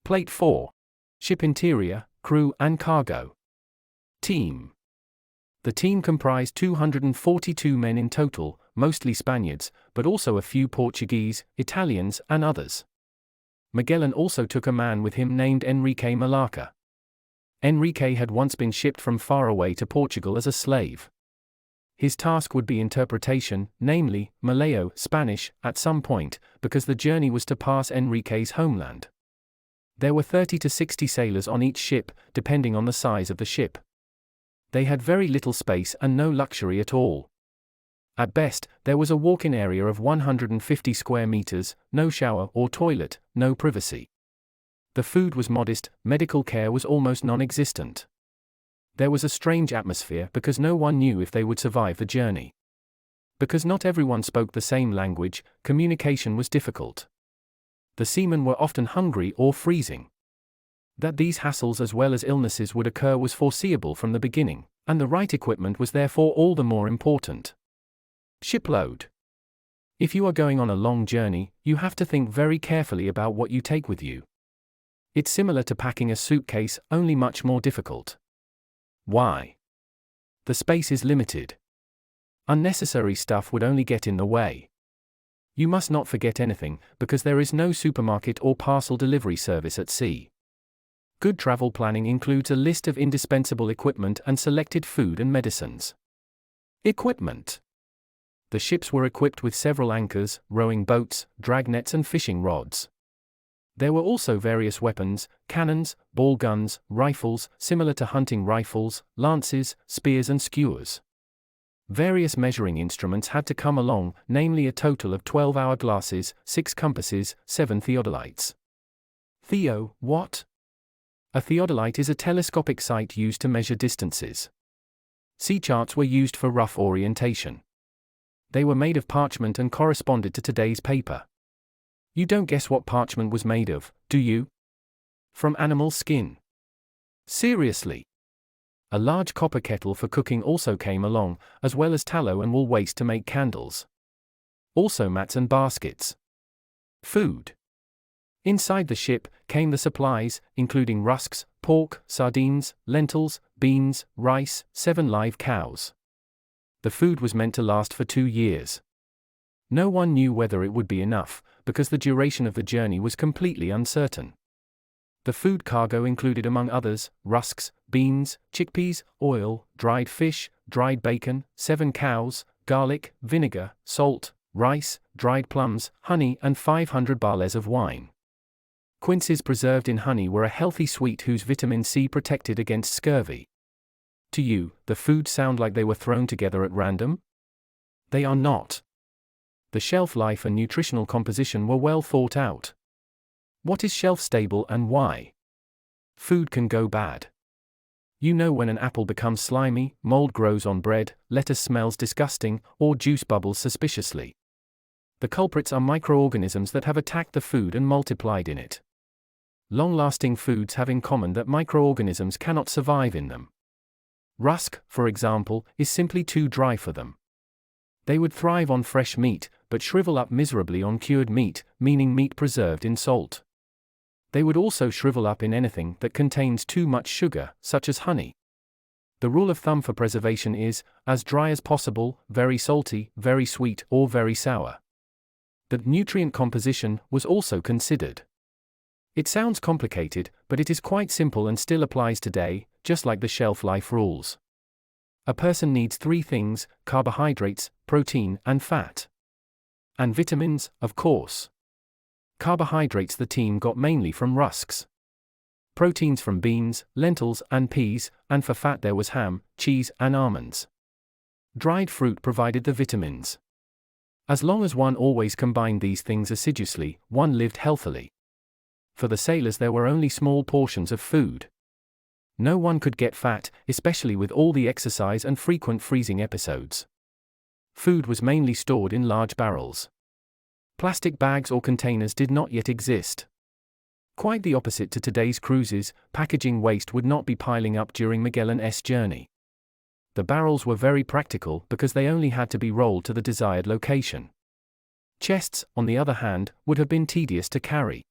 Plate 4. Ship interior, crew and cargo. Team. The team comprised 242 men in total, mostly Spaniards, but also a few Portuguese, Italians and others. Magellan also took a man with him named Enrique Malacca. Enrique had once been shipped from far away to Portugal as a slave. His task would be interpretation, namely, Malayo, Spanish, at some point, because the journey was to pass Enrique's homeland. There were 30 to 60 sailors on each ship, depending on the size of the ship. They had very little space and no luxury at all. At best, there was a walk-in area of 150 square meters, no shower or toilet, no privacy. The food was modest, medical care was almost non-existent. There was a strange atmosphere because no one knew if they would survive the journey. Because not everyone spoke the same language, communication was difficult. The seamen were often hungry or freezing. That these hassles as well as illnesses would occur was foreseeable from the beginning, and the right equipment was therefore all the more important. Shipload. If you are going on a long journey, you have to think very carefully about what you take with you. It's similar to packing a suitcase, only much more difficult. Why? The space is limited. Unnecessary stuff would only get in the way. You must not forget anything, because there is no supermarket or parcel delivery service at sea. Good travel planning includes a list of indispensable equipment and selected food and medicines. Equipment. The ships were equipped with several anchors, rowing boats, dragnets and fishing rods. There were also various weapons, cannons, ball guns, rifles, similar to hunting rifles, lances, spears and skewers. Various measuring instruments had to come along, namely a total of 12 hourglasses, 6 compasses, 7 theodolites. What? A theodolite is a telescopic sight used to measure distances. Sea charts were used for rough orientation. They were made of parchment and corresponded to today's paper. You don't guess what parchment was made of, do you? From animal skin. Seriously. A large copper kettle for cooking also came along, as well as tallow and wool waste to make candles. Also mats and baskets. Food. Inside the ship came the supplies, including rusks, pork, sardines, lentils, beans, rice, 7 live cows. The food was meant to last for 2 years. No one knew whether it would be enough, because the duration of the journey was completely uncertain. The food cargo included among others, rusks, beans, chickpeas, oil, dried fish, dried bacon, 7 cows, garlic, vinegar, salt, rice, dried plums, honey and 500 barles of wine. Quinces preserved in honey were a healthy sweet whose vitamin C protected against scurvy. To you, the foods sound like they were thrown together at random? They are not. The shelf life and nutritional composition were well thought out. What is shelf stable and why? Food can go bad. You know when an apple becomes slimy, mold grows on bread, lettuce smells disgusting, or juice bubbles suspiciously. The culprits are microorganisms that have attacked the food and multiplied in it. Long-lasting foods have in common that microorganisms cannot survive in them. Rusk, for example, is simply too dry for them. They would thrive on fresh meat, but shrivel up miserably on cured meat, meaning meat preserved in salt. They would also shrivel up in anything that contains too much sugar, such as honey. The rule of thumb for preservation is, as dry as possible, very salty, very sweet, or very sour. The nutrient composition was also considered. It sounds complicated, but it is quite simple and still applies today, just like the shelf life rules. A person needs 3 things: carbohydrates, protein, and fat. And vitamins, of course. Carbohydrates the team got mainly from rusks. Proteins from beans, lentils, and peas, and for fat there was ham, cheese, and almonds. Dried fruit provided the vitamins. As long as one always combined these things assiduously, one lived healthily. For the sailors there were only small portions of food. No one could get fat, especially with all the exercise and frequent freezing episodes. Food was mainly stored in large barrels. Plastic bags or containers did not yet exist. Quite the opposite to today's cruises, packaging waste would not be piling up during Magellan's journey. The barrels were very practical because they only had to be rolled to the desired location. Chests, on the other hand, would have been tedious to carry.